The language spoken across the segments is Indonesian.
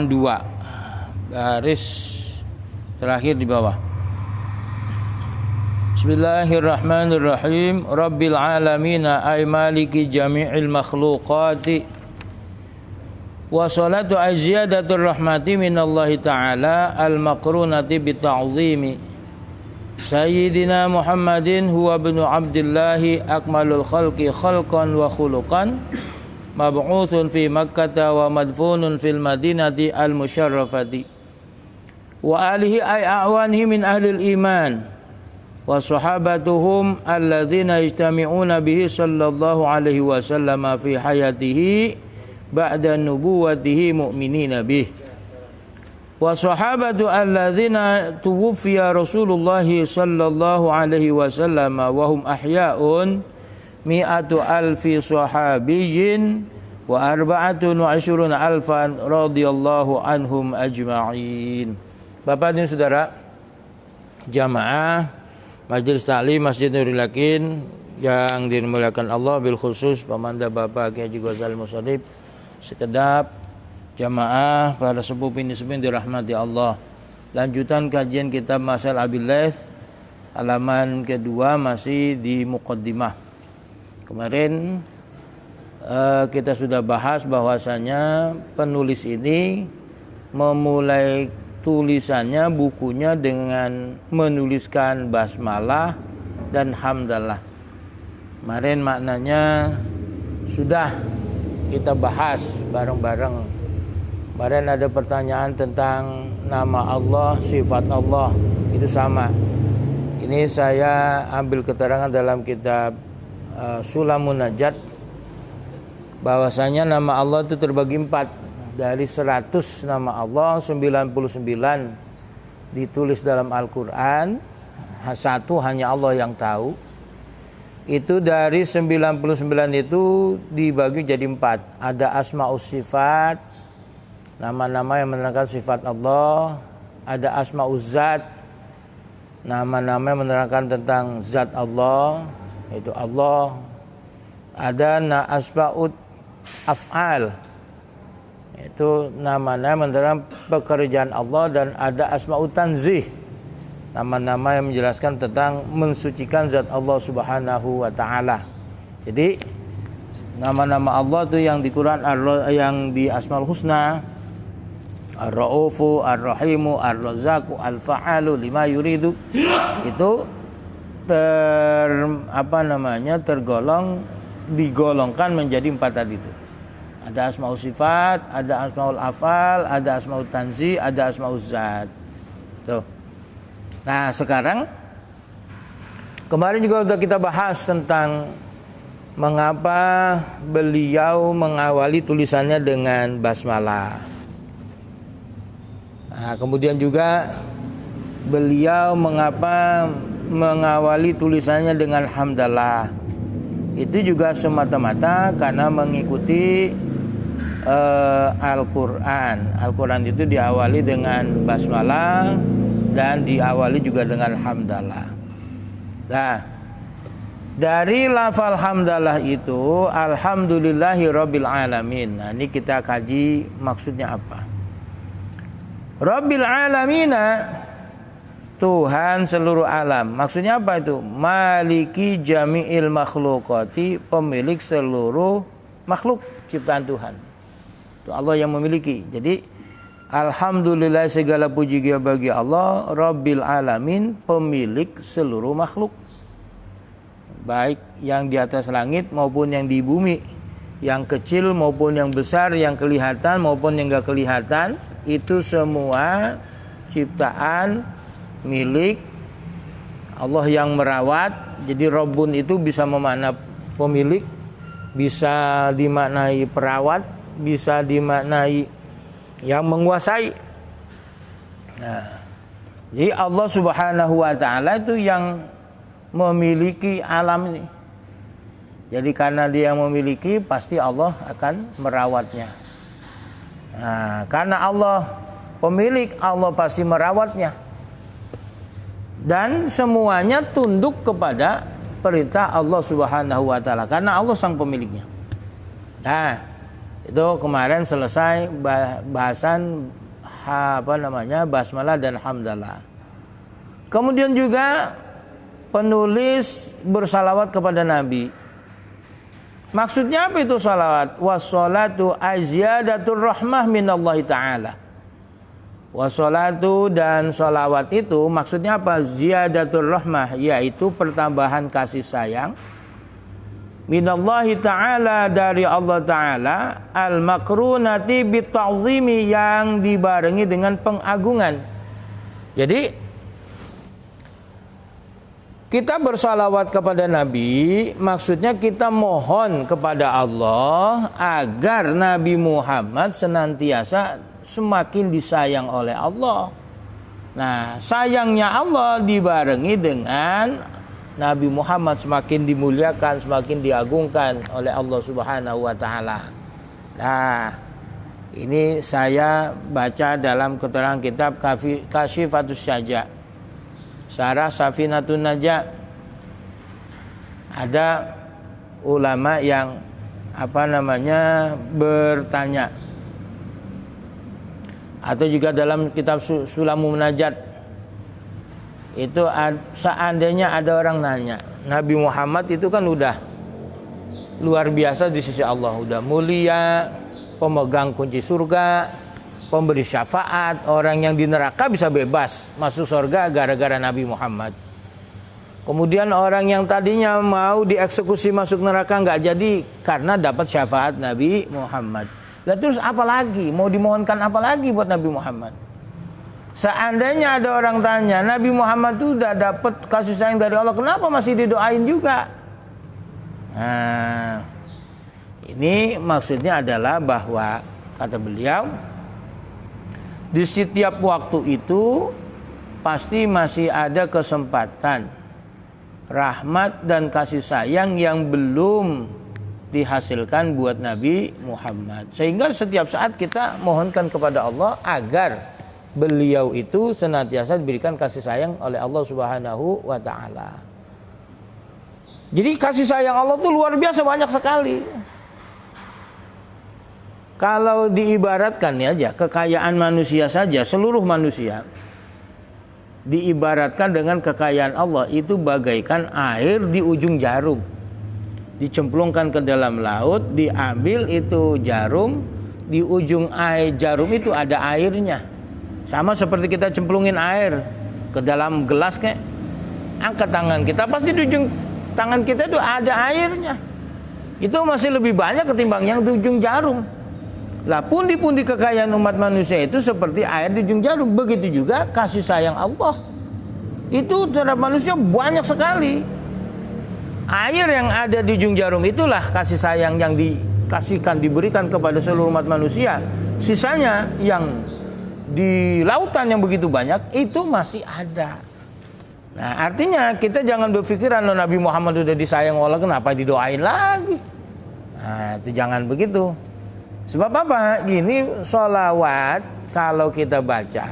2 garis terakhir di bawah. Bismillahirrahmanirrahim. Rabbil alamin ay maliki jami'il makhluqati wa salatu azziyadatur rahmati minallahi ta'ala al-maqrunati bita'zimi Sayyidina Muhammadin huwa ibnu Abdillahi akmalul khalqi khalqan wa khuluqan mab'utsun fi Makkah wa madfunun fil Madinati al-musyarrafati wa alihi ay a'wanihi min ahlil iman wa sahabatuhum alladzina yajtami'una bihi sallallahu alaihi wasallam fi hayatihi ba'da nubuwwatihi mu'minina bihi wa sahabatu alladzina tuwfiya Rasulullah sallallahu alaihi wasallam wa hum ahya'un mi'atu alfi sahabiyyin wa arba'atun wa asyruna alfan radhiyallahu anhum ajma'in. Bapak dan saudara jamaah Majelis Ta'lim Masjid Nurul Yakin yang dimuliakan Allah, bil khusus Pemanda Bapak Kiai Haji Ghazali Mushalib, sekedap jamaah para sepuh nisbin dirahmati Allah. Lanjutan kajian kitab Masail Abil Laits halaman kedua masih di muqaddimah. Kemarin kita sudah bahas bahwasanya penulis ini memulai tulisannya, bukunya dengan menuliskan basmalah dan hamdalah. Kemarin maknanya sudah kita bahas bareng-bareng. Kemarin ada pertanyaan tentang nama Allah, sifat Allah, itu sama. Ini saya ambil keterangan dalam kitab Sulamun Najat bahwasanya nama Allah itu terbagi 4. Dari 100 nama Allah, 99 ditulis dalam Al-Quran, 1 hanya Allah yang tahu. Itu dari 99 itu dibagi jadi 4. Ada asma'us sifat, nama-nama yang menerangkan sifat Allah. Ada asma'uz zat, nama-nama yang menerangkan tentang zat Allah, itu Allah. Ada asma'ut af'al, itu nama-nama menerang pekerjaan Allah. Dan ada asma'ut tanzih, nama-nama yang menjelaskan tentang mensucikan zat Allah subhanahu wa ta'ala. Jadi nama-nama Allah itu yang di Quran, yang di Asmaul Husna, Ar-Ra'ufu, Ar-Rahimu, Ar-Razzaqu, Al-Fa'alu lima yuridu, itu digolongkan menjadi 4 tadi itu. Ada asmaul sifat, ada asmaul afal, ada asmaul tanzi, ada asmaul zat. Tuh. Nah, sekarang kemarin juga sudah kita bahas tentang mengapa beliau mengawali tulisannya dengan basmalah. Nah, kemudian juga beliau mengapa mengawali tulisannya dengan hamdalah. Itu juga semata-mata karena mengikuti Al-Quran. Al-Quran itu diawali dengan basmalah dan diawali juga dengan hamdalah. Nah, dari lafal hamdalah itu alhamdulillahi rabbil alamin. Nah, ini kita kaji maksudnya apa. Rabbil alamina, Tuhan seluruh alam. Maksudnya apa itu? Maliki jami'il makhluqati, pemilik seluruh makhluk ciptaan Tuhan. Itu Allah yang memiliki. Jadi alhamdulillah segala puji bagi Allah Rabbil alamin, pemilik seluruh makhluk, baik yang di atas langit maupun yang di bumi, yang kecil maupun yang besar, yang kelihatan maupun yang enggak kelihatan. Itu semua ciptaan milik Allah yang merawat. Jadi Rabbun itu bisa memakna pemilik, bisa dimaknai perawat, bisa dimaknai yang menguasai. Nah, jadi Allah subhanahu wa ta'ala itu yang memiliki alam ini. Jadi karena dia yang memiliki, pasti Allah akan merawatnya. Nah, karena Allah pemilik, Allah pasti merawatnya. Dan semuanya tunduk kepada perintah Allah subhanahu wa ta'ala, karena Allah sang pemiliknya. Nah, Itu kemarin selesai bahasan basmalah dan hamdalah. Kemudian juga penulis bersalawat kepada Nabi. Maksudnya apa itu salawat? Wassalatu azyadatur rahmah minallahi ta'ala. Wassalatu dan salawat itu maksudnya apa? Ziyadatur rahmah, yaitu pertambahan kasih sayang minallahi ta'ala, dari Allah Ta'ala, al-makrunati bita'zimi, yang dibarengi dengan pengagungan. Jadi kita bersalawat kepada Nabi, maksudnya kita mohon kepada Allah agar Nabi Muhammad senantiasa semakin disayang oleh Allah. Nah, sayangnya Allah dibarengi dengan Nabi Muhammad semakin dimuliakan, semakin diagungkan oleh Allah Subhanahu wa taala. Nah, ini saya baca dalam keterangan kitab Kasyifatus Syaja, Syarah Safinatun Najah. Ada ulama yang bertanya, atau juga dalam kitab Sulamul Munajat itu seandainya ada orang nanya, Nabi Muhammad itu kan udah luar biasa di sisi Allah, udah mulia, pemegang kunci surga, pemberi syafaat, orang yang di neraka bisa bebas masuk surga gara-gara Nabi Muhammad. Kemudian orang yang tadinya mau dieksekusi masuk neraka nggak jadi karena dapat syafaat Nabi Muhammad. Lah terus apa lagi? Mau dimohonkan apa lagi buat Nabi Muhammad? Seandainya ada orang tanya, Nabi Muhammad itu udah dapat kasih sayang dari Allah, kenapa masih didoain juga? Nah, ini maksudnya adalah bahwa, kata beliau, di setiap waktu itu pasti masih ada kesempatan rahmat dan kasih sayang yang belum dihasilkan buat Nabi Muhammad. Sehingga setiap saat kita mohonkan kepada Allah agar beliau itu senantiasa diberikan kasih sayang oleh Allah Subhanahu wa taala. Jadi kasih sayang Allah itu luar biasa banyak sekali. Kalau diibaratkan aja, kekayaan manusia saja, seluruh manusia diibaratkan dengan kekayaan Allah itu bagaikan air di ujung jarum. Dicemplungkan ke dalam laut, diambil itu jarum, di ujung air jarum itu ada airnya. Sama seperti kita cemplungin air ke dalam gelas, kayak angkat tangan kita, pasti di ujung tangan kita itu ada airnya. Itu masih lebih banyak ketimbang yang di ujung jarum. Lah pundi-pundi kekayaan umat manusia itu seperti air di ujung jarum. Begitu juga kasih sayang Allah itu terhadap manusia banyak sekali. Air yang ada di ujung jarum itulah kasih sayang yang dikasihkan, diberikan kepada seluruh umat manusia. Sisanya yang di lautan yang begitu banyak itu masih ada. Nah, artinya kita jangan berpikiran Nabi Muhammad sudah disayang Allah, kenapa didoain lagi? Nah, itu jangan begitu. Sebab apa? Gini, sholawat kalau kita baca,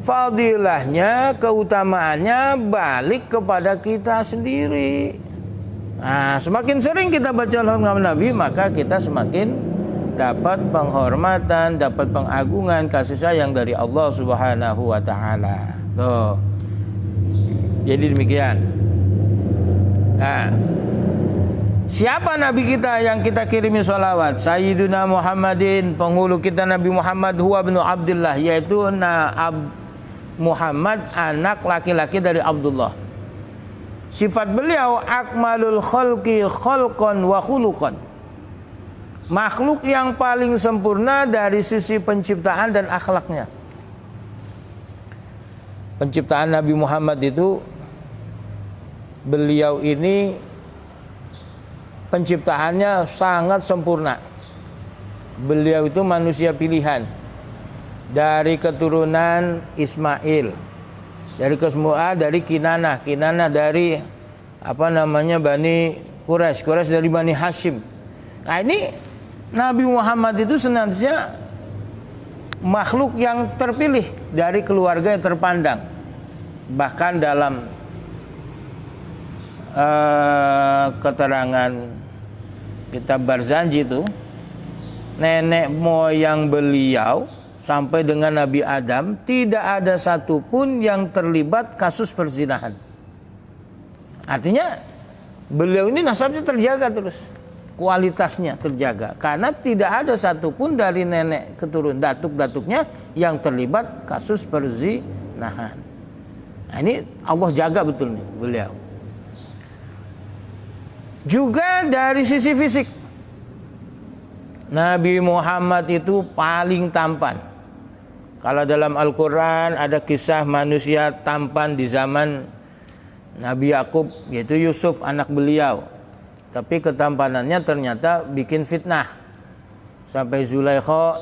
fadilahnya, keutamaannya balik kepada kita sendiri. Nah, semakin sering kita baca Nabi, maka kita semakin dapat penghormatan, dapat pengagungan, kasih sayang dari Allah Subhanahu wa taala. Tuh. Jadi demikian. Nah, siapa nabi kita yang kita kirimi sholawat? Sayyiduna Muhammadin, penghulu kita Nabi Muhammad, huwa ibnu Abdullah, yaitu Muhammad anak laki-laki dari Abdullah. Sifat beliau akmalul khalqi khalqan wa khuluqan. Makhluk yang paling sempurna dari sisi penciptaan dan akhlaknya. Penciptaan Nabi Muhammad itu, beliau ini penciptaannya sangat sempurna. Beliau itu manusia pilihan dari keturunan Ismail, dari Kinanah dari Bani Quraisy dari Bani Hashim. Nah, ini Nabi Muhammad itu senantiasa makhluk yang terpilih dari keluarga yang terpandang. Bahkan dalam keterangan kitab Barzanji itu nenek moyang beliau sampai dengan Nabi Adam tidak ada satupun yang terlibat kasus perzinahan. Artinya beliau ini nasabnya terjaga terus, kualitasnya terjaga, karena tidak ada satupun dari nenek keturunan datuk-datuknya yang terlibat kasus perzinahan. Nah, ini Allah jaga betul nih beliau. Juga dari sisi fisik, Nabi Muhammad itu paling tampan. Kalau dalam Al-Quran ada kisah manusia tampan di zaman Nabi Yakub, yaitu Yusuf anak beliau. Tapi ketampanannya ternyata bikin fitnah. Sampai Zulaikha,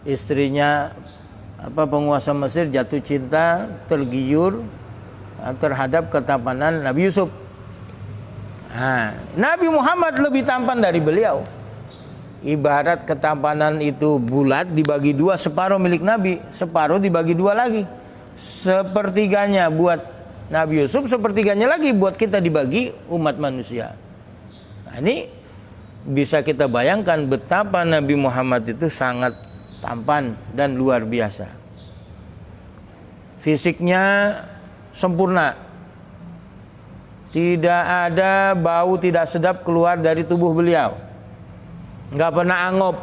istrinya penguasa Mesir, jatuh cinta, tergiur terhadap ketampanan Nabi Yusuf. Nah, Nabi Muhammad lebih tampan dari beliau. Ibarat ketampanan itu bulat dibagi dua, separuh milik Nabi, separuh dibagi dua lagi. Sepertiganya buat Nabi Yusuf, sepertiganya lagi buat kita dibagi umat manusia. Nah, ini bisa kita bayangkan betapa Nabi Muhammad itu sangat tampan dan luar biasa. Fisiknya sempurna. Tidak ada bau tidak sedap keluar dari tubuh beliau. Enggak pernah angop.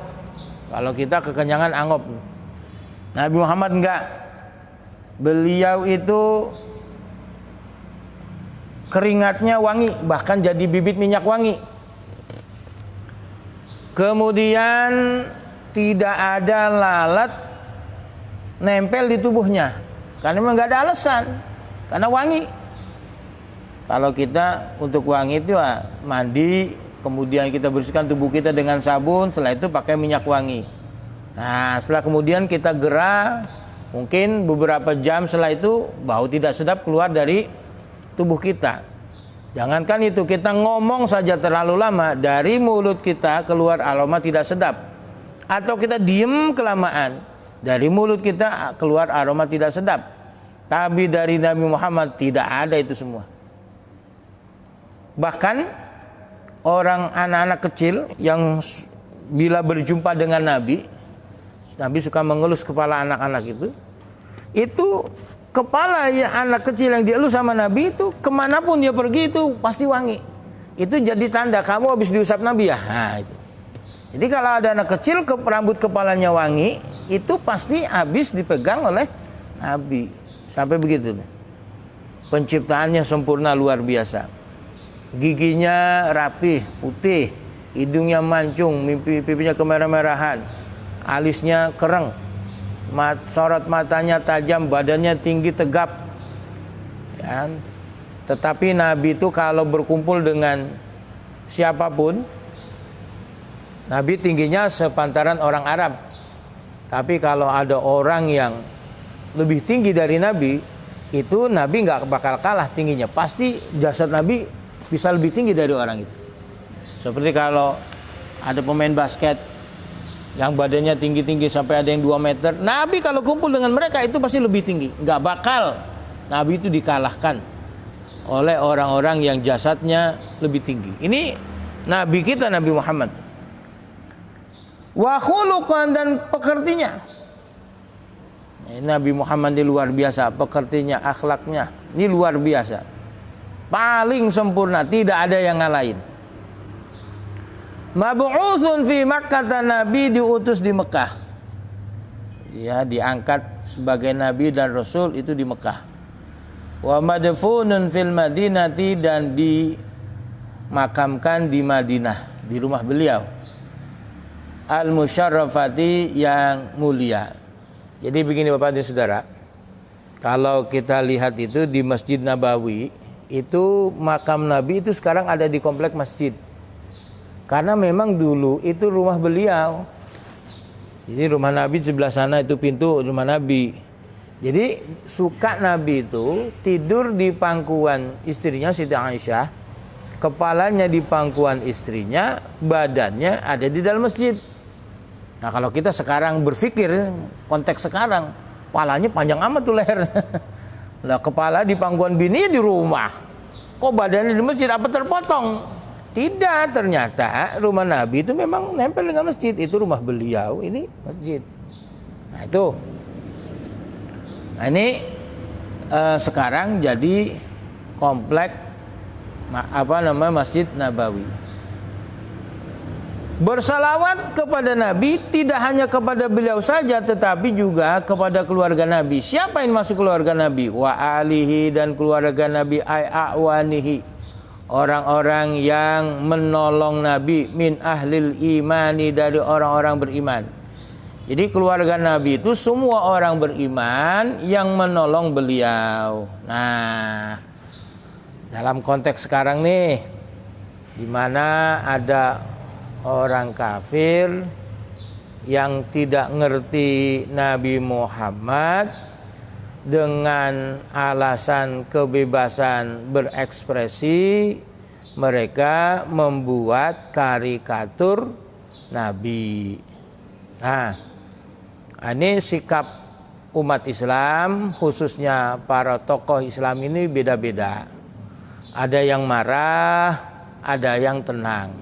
Kalau kita kekenyangan angop. Nabi Muhammad enggak. Beliau itu keringatnya wangi, bahkan jadi bibit minyak wangi. Kemudian tidak ada lalat nempel di tubuhnya, karena memang enggak ada alasan, karena wangi. Kalau kita untuk wangi itu mandi, kemudian kita bersihkan tubuh kita dengan sabun, setelah itu pakai minyak wangi. Nah, setelah kemudian kita gerah, mungkin beberapa jam setelah itu bau tidak sedap keluar dari tubuh kita. Jangankan itu, kita ngomong saja terlalu lama, dari mulut kita keluar aroma tidak sedap. Atau kita diem kelamaan, dari mulut kita keluar aroma tidak sedap. Tapi dari Nabi Muhammad tidak ada itu semua. Bahkan orang anak-anak kecil yang bila berjumpa dengan Nabi suka mengelus kepala anak-anak itu kepala ya anak kecil yang dielus sama Nabi itu kemanapun dia pergi itu pasti wangi. Itu jadi tanda kamu habis diusap Nabi ya. Nah, itu. Jadi kalau ada anak kecil rambut kepalanya wangi, itu pasti habis dipegang oleh Nabi. Sampai begitu. Penciptaannya sempurna luar biasa. Giginya rapih, putih, hidungnya mancung, pipinya kemerah-merahan, alisnya kereng, sorot matanya tajam, badannya tinggi tegap. Ya. Tetapi Nabi itu kalau berkumpul dengan siapapun, Nabi tingginya sepantaran orang Arab. Tapi kalau ada orang yang lebih tinggi dari Nabi, itu Nabi nggak bakal kalah tingginya. Pasti jasad Nabi bisa lebih tinggi dari orang itu. Seperti kalau ada pemain basket yang badannya tinggi-tinggi sampai ada yang 2 meter, Nabi kalau kumpul dengan mereka itu pasti lebih tinggi. Nggak bakal Nabi itu dikalahkan oleh orang-orang yang jasadnya lebih tinggi. Ini Nabi kita, Nabi Muhammad. Wa khuluqan, dan pekertinya. Nabi Muhammad ini luar biasa, pekertinya, akhlaknya ini luar biasa. Paling sempurna, tidak ada yang ngalahin. Mab'utsun fi Makkah, Nabi diutus di Mekah. Ya, diangkat sebagai Nabi dan Rasul itu di Mekah. Wa madfunun fil Madinati, dan dimakamkan di Madinah, di rumah beliau. Al-Musyarrafati, yang mulia. Jadi begini Bapak dan Saudara, kalau kita lihat itu di Masjid Nabawi, itu makam Nabi itu sekarang ada di komplek masjid. Karena memang dulu itu rumah beliau. Jadi rumah Nabi sebelah sana itu pintu rumah Nabi. Jadi suka Nabi itu tidur di pangkuan istrinya Siti Aisyah, kepalanya di pangkuan istrinya, badannya ada di dalam masjid. Nah, kalau kita sekarang berpikir konteks sekarang, kepalanya panjang amat tuh leher. Lah, kepala di pangkuan bini di rumah, kok badannya di masjid, apa terpotong? Tidak, ternyata rumah Nabi itu memang nempel dengan masjid. Itu rumah beliau, ini masjid. Nah itu. Nah ini sekarang jadi komplek Masjid Nabawi. Bersalawat kepada Nabi tidak hanya kepada beliau saja, tetapi juga kepada keluarga Nabi. Siapa yang masuk keluarga Nabi? Wa alihi, dan keluarga Nabi ay a'wanihi, orang-orang yang menolong Nabi, min ahlil imani, dari orang-orang beriman. Jadi keluarga Nabi itu semua orang beriman yang menolong beliau. Nah, dalam konteks sekarang nih, di mana ada orang kafir yang tidak ngerti Nabi Muhammad, dengan alasan kebebasan berekspresi, mereka membuat karikatur Nabi. Nah, ini sikap umat Islam, khususnya para tokoh Islam ini beda-beda. Ada yang marah, ada yang tenang.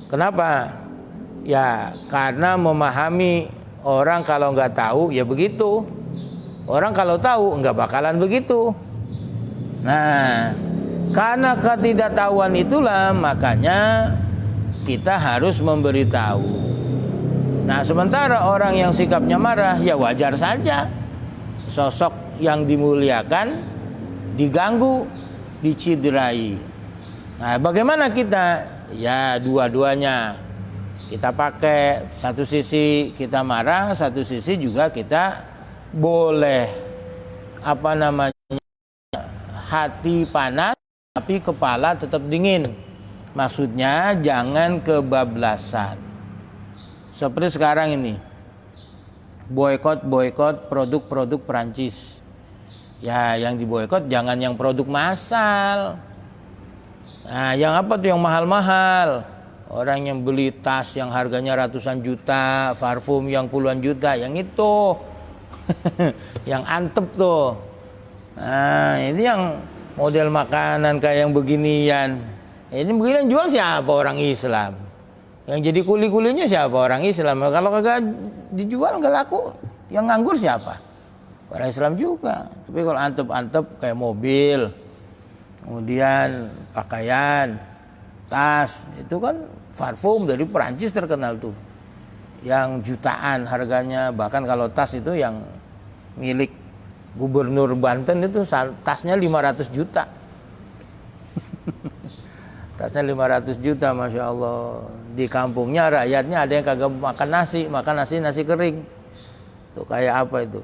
Kenapa? Ya karena memahami orang kalau nggak tahu ya begitu. Orang kalau tahu nggak bakalan begitu. Nah, karena ketidaktahuan itulah makanya kita harus memberitahu. Nah, sementara orang yang sikapnya marah ya wajar saja. Sosok yang dimuliakan diganggu, diciderai. Nah, bagaimana kita? Ya dua-duanya kita pakai. Satu sisi kita marah, satu sisi juga kita boleh hati panas tapi kepala tetap dingin. Maksudnya jangan kebablasan. Seperti sekarang ini, boykot produk-produk Perancis. Ya yang diboykot jangan yang produk massal. Nah yang apa tuh yang mahal-mahal. Orang yang beli tas yang harganya ratusan juta, parfum yang puluhan juta, yang itu yang antep tuh. Nah ini yang model makanan kayak yang beginian. Ini beginian jual siapa? Orang Islam. Yang jadi kuli-kulinya siapa? Orang Islam. Kalau kagak dijual nggak laku, yang nganggur siapa? Orang Islam juga. Tapi kalau antep-antep kayak mobil, kemudian pakaian, tas, itu kan parfum dari Perancis terkenal tuh, yang jutaan harganya. Bahkan kalau tas itu yang milik Gubernur Banten itu tasnya 500 juta. Tasnya 500 juta, Masya Allah. Di kampungnya rakyatnya ada yang kagak makan nasi kering. Tuh kayak apa itu?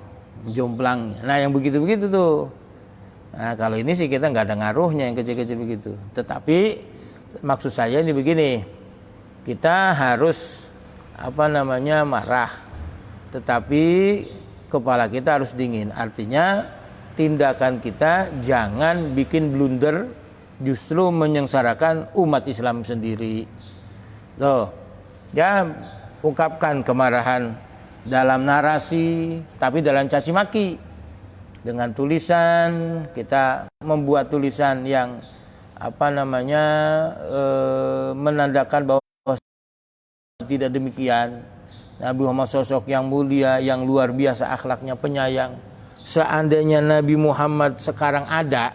Jomplang. Nah yang begitu-begitu tuh. Nah kalau ini sih kita nggak ada ngaruhnya yang kecil-kecil begitu. Tetapi maksud saya ini begini. Kita harus marah. Tetapi kepala kita harus dingin. Artinya tindakan kita jangan bikin blunder, justru menyengsarakan umat Islam sendiri. Tuh, ya ungkapkan kemarahan dalam narasi, tapi dalam caci maki. Dengan tulisan, kita membuat tulisan yang menandakan bahwa tidak demikian. Nabi Muhammad sosok yang mulia, yang luar biasa akhlaknya, penyayang. Seandainya Nabi Muhammad sekarang ada,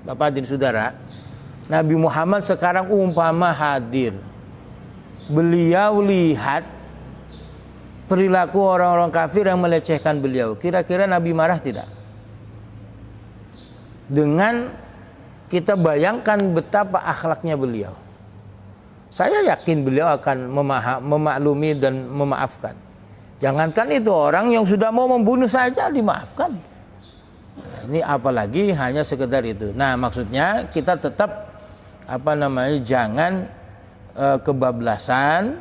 Bapak dan Saudara, Nabi Muhammad sekarang umpama hadir, beliau lihat perilaku orang-orang kafir yang melecehkan beliau, kira-kira Nabi marah tidak? Dengan kita bayangkan betapa akhlaknya beliau, saya yakin beliau akan memaklumi dan memaafkan. Jangankan itu, orang yang sudah mau membunuh saja dimaafkan. Nah, ini apalagi hanya sekedar itu. Nah, maksudnya kita tetap jangan kebablasan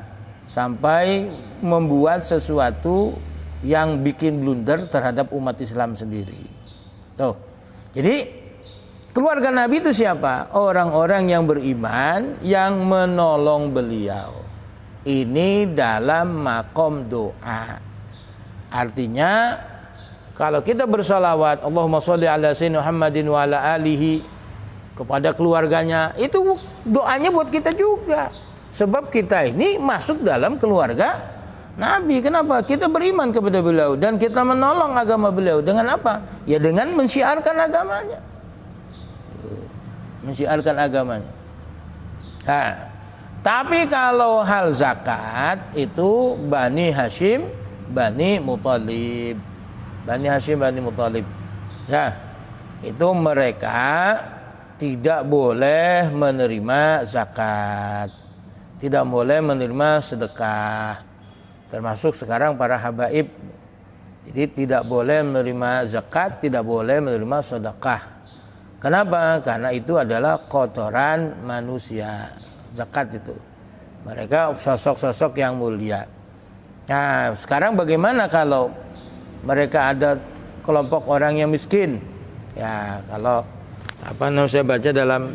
sampai membuat sesuatu yang bikin blunder terhadap umat Islam sendiri. Tuh. Jadi keluarga Nabi itu siapa? Orang-orang yang beriman yang menolong beliau. Ini dalam makom doa. Artinya kalau kita bersalawat, Allahumma sholli ala sayyidina Muhammadin wa ala alihi, kepada keluarganya. Itu doanya buat kita juga. Sebab kita ini masuk dalam keluarga Nabi. Kenapa? Kita beriman kepada beliau dan kita menolong agama beliau. Dengan apa? Ya dengan mensyiarkan agamanya. Mensyiarkan agamanya. Nah, tapi kalau hal zakat itu Bani Hashim, Bani Muthalib. Bani Hashim, Bani Muthalib. Ya, itu mereka tidak boleh menerima zakat. Tidak boleh menerima sedekah. Termasuk sekarang para habaib. Jadi tidak boleh menerima zakat, tidak boleh menerima sedekah. Kenapa? Karena itu adalah kotoran manusia. Zakat itu. Mereka sosok-sosok yang mulia. Nah, sekarang bagaimana kalau mereka ada kelompok orang yang miskin? Ya, kalau saya baca dalam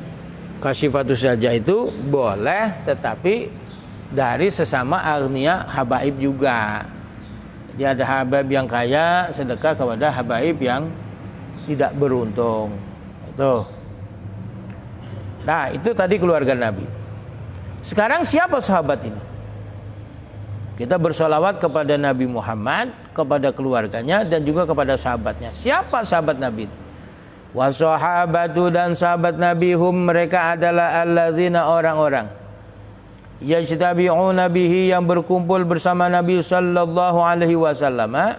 Kasyifatus Sajah itu boleh, tetapi dari sesama agniya habaib juga. Jadi ada habaib yang kaya sedekah kepada habaib yang tidak beruntung. Itu. Nah, itu tadi keluarga Nabi. Sekarang siapa sahabat ini? Kita bersolawat kepada Nabi Muhammad, kepada keluarganya dan juga kepada sahabatnya. Siapa sahabat Nabi? Wasahabatu, dan sahabat Nabi hum, mereka adalah alladzina, orang-orang yajtabi'una bihi, yang berkumpul bersama Nabi sallallahu alaihi wasallam.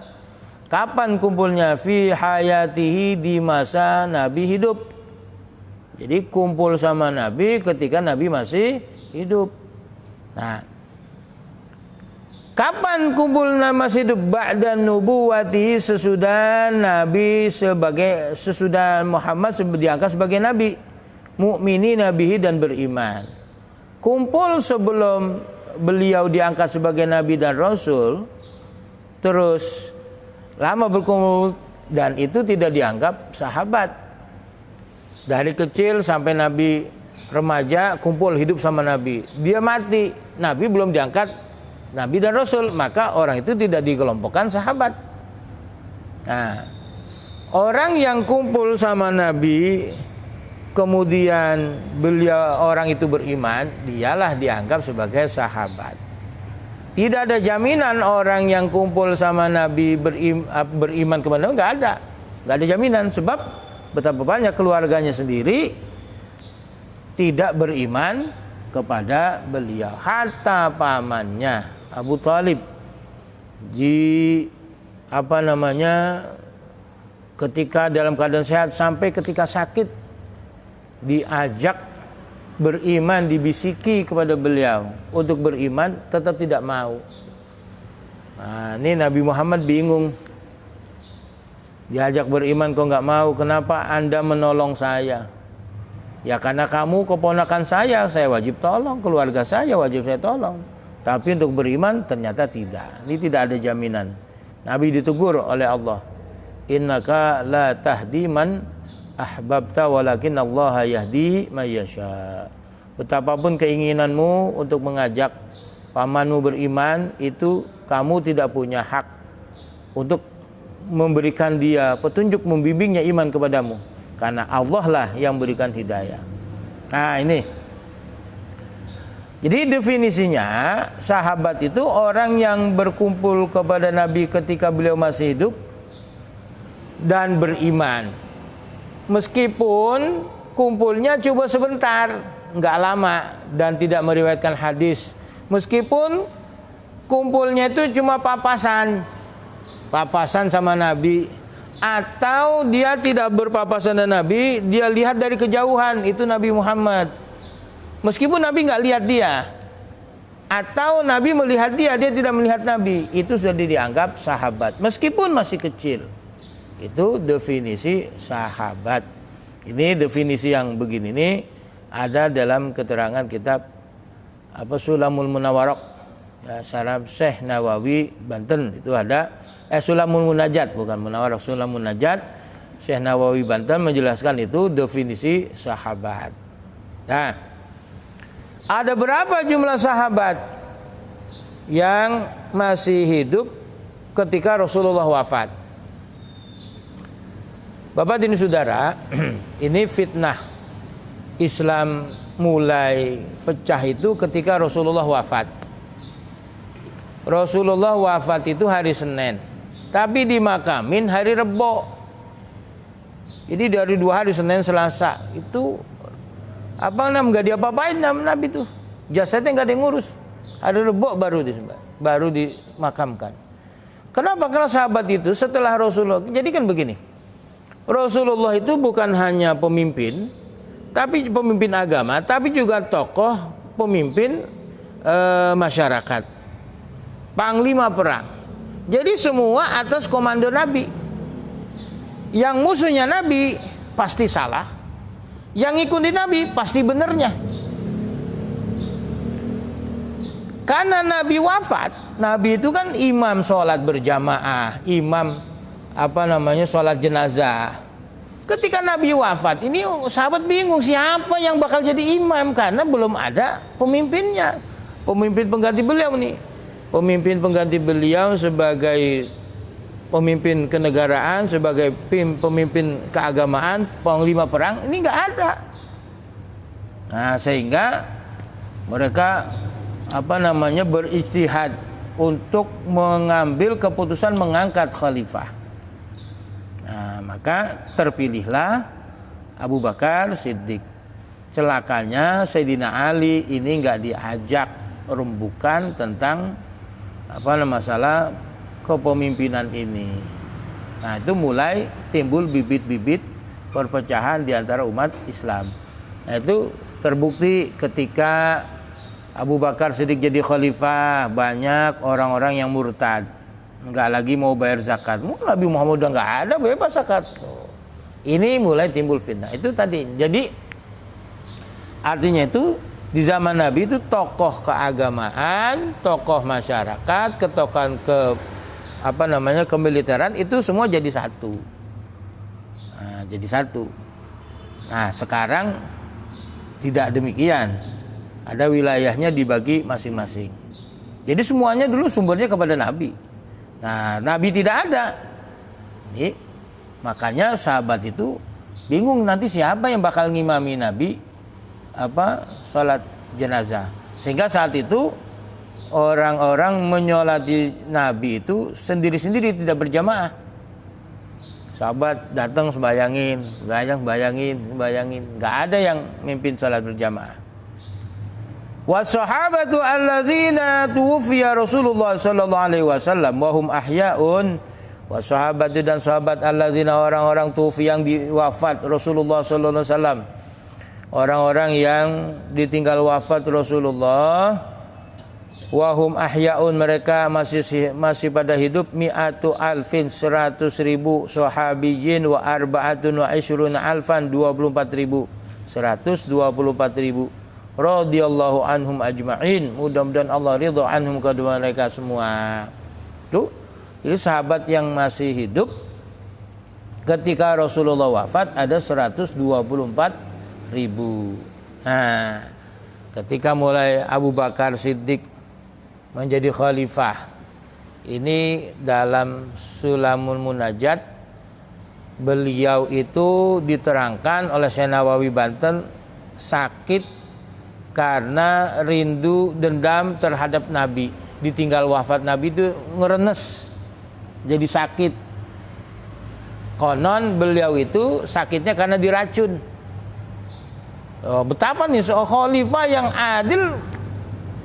Kapan kumpulnya? Fi hayatihi, di masa Nabi hidup. Jadi kumpul sama Nabi ketika Nabi masih hidup. Nah, kapan kumpul masih hidup? Ba'da nubuwati, sesudah Nabi sesudah Muhammad diangkat sebagai Nabi. Mu'mini nabihi, dan beriman. Kumpul sebelum beliau diangkat sebagai Nabi dan Rasul, terus lama berkumpul, dan itu tidak dianggap sahabat. Dari kecil sampai Nabi remaja kumpul hidup sama Nabi. Dia mati, Nabi belum diangkat Nabi dan Rasul, maka orang itu tidak dikelompokkan sahabat. Nah, orang yang kumpul sama Nabi kemudian orang itu beriman, dialah dianggap sebagai sahabat. Tidak ada jaminan orang yang kumpul sama Nabi beriman kepada Nabi, nggak ada jaminan, sebab betapa banyak keluarganya sendiri tidak beriman kepada beliau. Hatta pamannya Abu Thalib ketika dalam keadaan sehat sampai ketika sakit diajak beriman, dibisiki kepada beliau untuk beriman, tetap tidak mau. Nah, ini Nabi Muhammad bingung. Diajak beriman kok nggak mau. Kenapa Anda menolong saya? Ya karena kamu keponakan saya wajib tolong. Keluarga saya wajib saya tolong. Tapi untuk beriman ternyata tidak. Ini tidak ada jaminan. Nabi ditegur oleh Allah. Innaka la tahdi man ahbabta walakin Allah yahdi may yasha. Betapapun keinginanmu untuk mengajak pamanmu beriman, itu kamu tidak punya hak untuk memberikan dia petunjuk, membimbingnya iman kepadamu, karena Allah lah yang berikan hidayah. Nah, ini jadi definisinya sahabat itu orang yang berkumpul kepada Nabi ketika beliau masih hidup dan beriman, meskipun kumpulnya cuma sebentar, nggak lama, dan tidak meriwayatkan hadis. Meskipun kumpulnya itu cuma papasan sama Nabi, atau dia tidak berpapasan dengan Nabi, dia lihat dari kejauhan, itu Nabi Muhammad. Meskipun Nabi nggak lihat dia, atau Nabi melihat dia tidak melihat Nabi, itu sudah dianggap sahabat, meskipun masih kecil. Itu definisi sahabat. Ini definisi yang begini ini ada dalam keterangan kitab Sulamul Munawwarah, ya, Sarab Syekh Nawawi Banten. Itu ada Sulamul Munajat, bukan Munawwarah, Sulamul Munajat. Syekh Nawawi Banten menjelaskan itu definisi sahabat. Nah, ada berapa jumlah sahabat yang masih hidup ketika Rasulullah wafat? Bapak dan saudara, ini fitnah. Islam mulai pecah itu ketika Rasulullah wafat. Rasulullah wafat itu hari Senin, tapi dimakamin hari Rebo. Jadi dari 2 hari, Senin, Selasa itu nggak diapa-apain Nabi itu, jasadnya nggak ada yang ngurus. Hari Rebo baru dimakamkan. Kenapa? Karena sahabat itu setelah Rasulullah, jadi kan begini, Rasulullah itu bukan hanya pemimpin, tapi pemimpin agama, tapi juga tokoh pemimpin masyarakat, panglima perang. Jadi semua atas komando Nabi. Yang musuhnya Nabi pasti salah, yang ikutin Nabi pasti benernya. Karena Nabi wafat, Nabi itu kan imam sholat berjamaah, imam sholat jenazah. Ketika Nabi wafat, ini sahabat bingung siapa yang bakal jadi imam, karena belum ada pemimpinnya, pemimpin pengganti beliau nih. Pemimpin pengganti beliau sebagai pemimpin kenegaraan, sebagai pemimpin keagamaan, panglima perang, ini nggak ada. Nah, sehingga mereka berijtihad untuk mengambil keputusan mengangkat khalifah. Nah, maka terpilihlah Abu Bakar Siddiq. Celakanya Sayyidina Ali ini nggak diajak rembukan tentang masalah kepemimpinan ini. Nah, itu mulai timbul bibit-bibit perpecahan di antara umat Islam. Nah, itu terbukti ketika Abu Bakar Siddiq jadi khalifah, banyak orang-orang yang murtad, nggak lagi mau bayar zakat. Nabi Muhammad udah nggak ada, bebas zakat. Ini mulai timbul fitnah. Itu tadi. Jadi artinya itu di zaman Nabi itu tokoh keagamaan, tokoh masyarakat, ketokohan kemiliteran itu semua jadi satu. Nah, jadi satu. Nah, sekarang tidak demikian. Ada wilayahnya dibagi masing-masing. Jadi semuanya dulu sumbernya kepada Nabi. Nah, Nabi tidak ada. Ini makanya sahabat itu bingung nanti siapa yang bakal ngimami Nabi sholat jenazah. Sehingga saat itu orang-orang menyolati Nabi itu sendiri-sendiri, tidak berjamaah. Sahabat datang sembayangin, nggak ada yang mimpin sholat berjamaah. Wassahabatu alladzina tuwfiya Rasulullah sallallahu alaihi wasallam wa hum ahya'un. Wassahabatu dan sahabat alladzina orang-orang tuwfi yang diwafat Rasulullah sallallahu alaihi wasallam. Orang-orang yang ditinggal wafat Rasulullah, wahum ahya'un, mereka masih pada hidup, mi'atu alfin 100.000 sahabiyin wa arba'atun wa ishruna alfan 24.000 124.000 radhiyallahu anhum ajma'in, mudah-mudahan Allah ridha anhum kedua mereka semua. Tuh, ini sahabat yang masih hidup ketika Rasulullah wafat ada 124.000. Nah, ketika mulai Abu Bakar Siddiq menjadi khalifah, ini dalam Sulamul Munajat beliau itu diterangkan oleh Syekh Nawawi Banten sakit karena rindu dendam terhadap Nabi. Ditinggal wafat Nabi itu ngerenes, jadi sakit. Konon beliau itu sakitnya karena diracun. Betapa nih seorang khalifah yang adil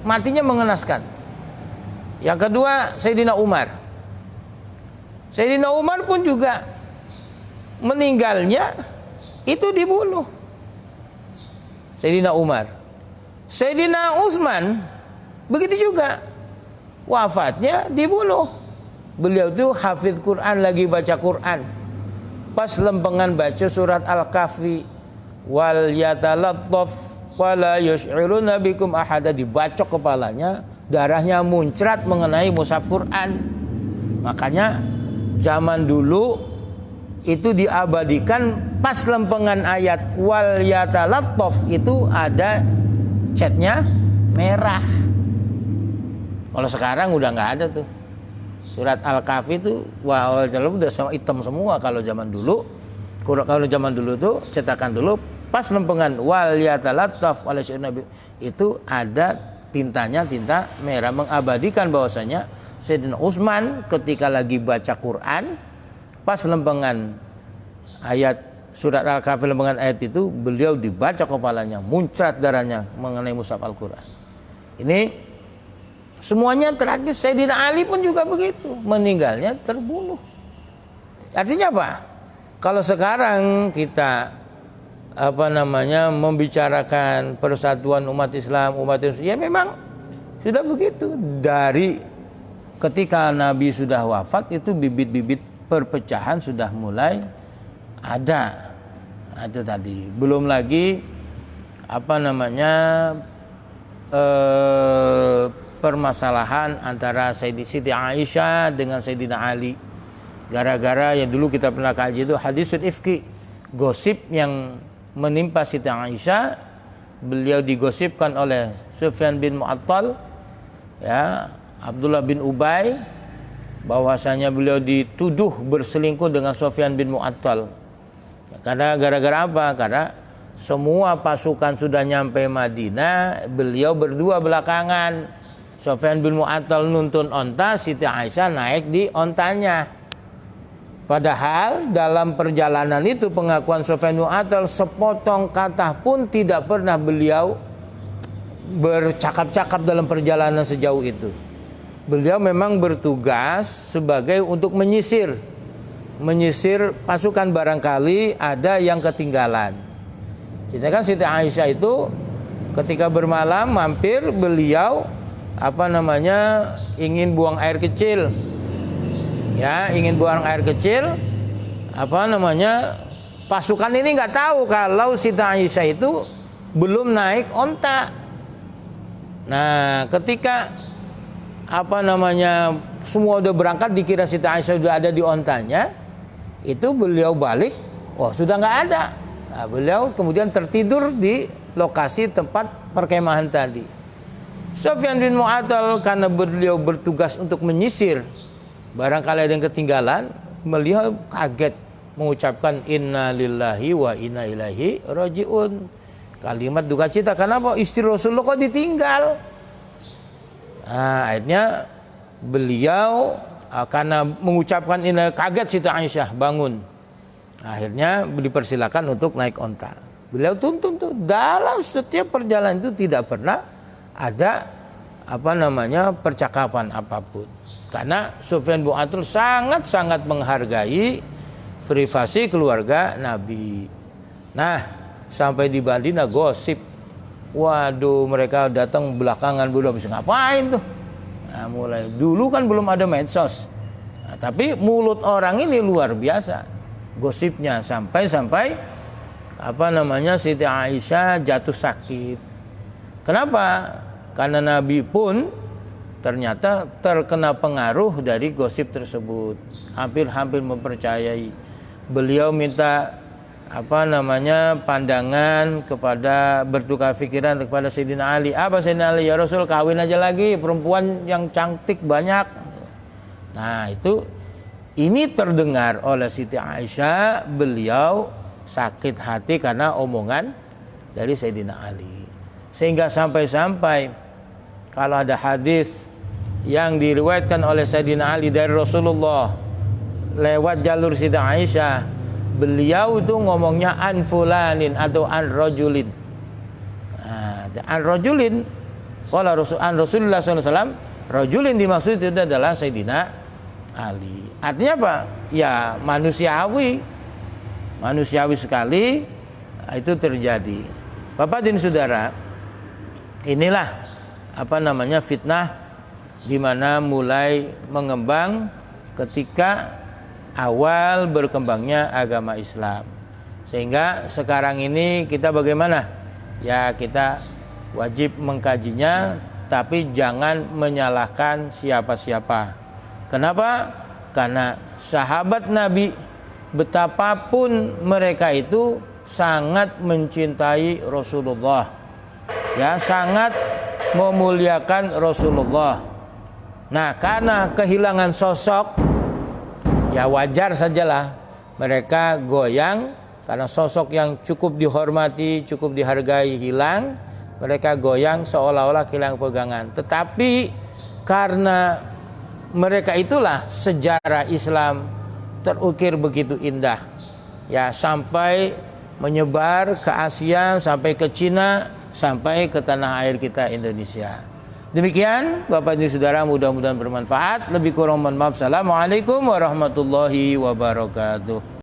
matinya mengenaskan. Yang kedua Sayyidina Umar. Sayyidina Umar pun juga meninggalnya itu dibunuh. Sayyidina Umar. Sayyidina Utsman begitu juga, wafatnya dibunuh. Beliau itu hafidz Quran, lagi baca Quran, pas lempengan baca surat Al-Kahfi, wal yatalattaf wala yush'iruna bikum ahada, dibacok kepalanya, darahnya muncrat mengenai mushaf Quran. Makanya zaman dulu itu diabadikan pas lempengan ayat wal yatalattaf itu ada catnya merah. Kalau sekarang udah nggak ada tuh. Surat Al-Kahfi itu udah sama hitam semua kalau zaman dulu. Kalau zaman dulu tuh cetakan dulu Pas lempengan wal yatalattaf ala syai'in nabi, itu ada tintanya, tinta merah, mengabadikan bahwasanya Sayyidina Utsman ketika lagi baca Quran, pas lempengan ayat surat Al-Kahfi, lempengan ayat itu, beliau dibaca kepalanya, muncrat darahnya mengenai mushaf Al-Quran. Ini semuanya tragis. Sayyidina Ali pun juga begitu, meninggalnya terbunuh. Artinya apa? Kalau sekarang kita membicarakan persatuan umat Islam, ya memang sudah begitu. Dari ketika Nabi sudah wafat, itu bibit-bibit perpecahan sudah mulai ada. Itu tadi. Belum lagi permasalahan antara Siti Aisyah dengan Sayyidina Ali. Gara-gara yang dulu kita pernah kaji itu hadisul ifki, gosip yang menimpa Siti Aisyah. Beliau digosipkan oleh Sufyan bin Mu'attal, ya, Abdullah bin Ubay, bahwasanya beliau dituduh berselingkuh dengan Sufyan bin Mu'attal. Karena gara-gara apa? Karena semua pasukan sudah nyampe Madinah, beliau berdua belakangan. Sufyan bin Mu'attal nuntun onta, Siti Aisyah naik di ontanya. Padahal dalam perjalanan itu, pengakuan Sufyan bin Mu'attal, sepotong kata pun tidak pernah beliau bercakap-cakap dalam perjalanan sejauh itu. Beliau memang bertugas sebagai untuk menyisir pasukan, barangkali ada yang ketinggalan. Sedangkan Siti Aisyah itu ketika bermalam mampir, beliau ingin buang air kecil. Ya, ingin buang air kecil, pasukan ini nggak tahu kalau Siti Aisyah itu belum naik onta. Nah, ketika semua udah berangkat, dikira Siti Aisyah sudah ada di ontanya, itu beliau balik, sudah nggak ada. Nah, beliau kemudian tertidur di lokasi tempat perkemahan tadi. Sufyan bin Mu'attal karena beliau bertugas untuk menyisir, barangkali ada yang ketinggalan, beliau kaget mengucapkan inna lillahi wa inna ilaihi rajiun. Kalimat duka cita, kenapa istri Rasulullah kok ditinggal? Nah, akhirnya beliau karena mengucapkan ini, kaget Siti Aisyah, bangun. Akhirnya dipersilakan untuk naik onta. Beliau tuntun tuh dalam setiap perjalanan itu tidak pernah ada percakapan apapun. Karena Sufyan bin Mu'attal sangat-sangat menghargai privasi keluarga Nabi. Nah, sampai di Madinah gosip, waduh, mereka datang belakangan, belum bisa ngapain tuh. Nah, mulai dulu kan belum ada medsos. Nah, tapi mulut orang ini luar biasa gosipnya, sampai Siti Aisyah jatuh sakit. Kenapa? Karena Nabi pun ternyata terkena pengaruh dari gosip tersebut, hampir mempercayai. Beliau minta pandangan kepada, bertukar pikiran kepada Sayyidina Ali. Apa Sayyidina Ali? Ya Rasul, kawin aja lagi, perempuan yang cantik banyak. Nah, ini terdengar oleh Siti Aisyah, beliau sakit hati karena omongan dari Sayyidina Ali. Sehingga sampai kalau ada hadis yang diriwayatkan oleh Sayyidina Ali dari Rasulullah lewat jalur Siti Aisyah, beliau itu ngomongnya an fulanin atau an rajulin. An rajulin, qala Rasulullah SAW, rajulin dimaksud itu adalah Sayyidina Ali. Artinya apa? Ya manusiawi sekali itu terjadi. Bapak dan saudara, inilah fitnah di mana mulai mengembang ketika awal berkembangnya agama Islam. Sehingga sekarang ini kita bagaimana? Ya, kita wajib mengkajinya, tapi jangan menyalahkan siapa-siapa. Kenapa? Karena sahabat Nabi, betapapun mereka itu sangat mencintai Rasulullah, ya, sangat memuliakan Rasulullah. Nah, karena kehilangan sosok, ya wajar sajalah mereka goyang Karena sosok yang cukup dihormati, cukup dihargai hilang, mereka goyang seolah-olah kehilangan pegangan. Tetapi karena mereka itulah sejarah Islam terukir begitu indah. Ya, sampai menyebar ke Asia, sampai ke Cina, sampai ke tanah air kita Indonesia. Demikian Bapak Ibu Saudara, mudah-mudahan bermanfaat. Lebih kurang mohon maaf. Assalamualaikum warahmatullahi wabarakatuh.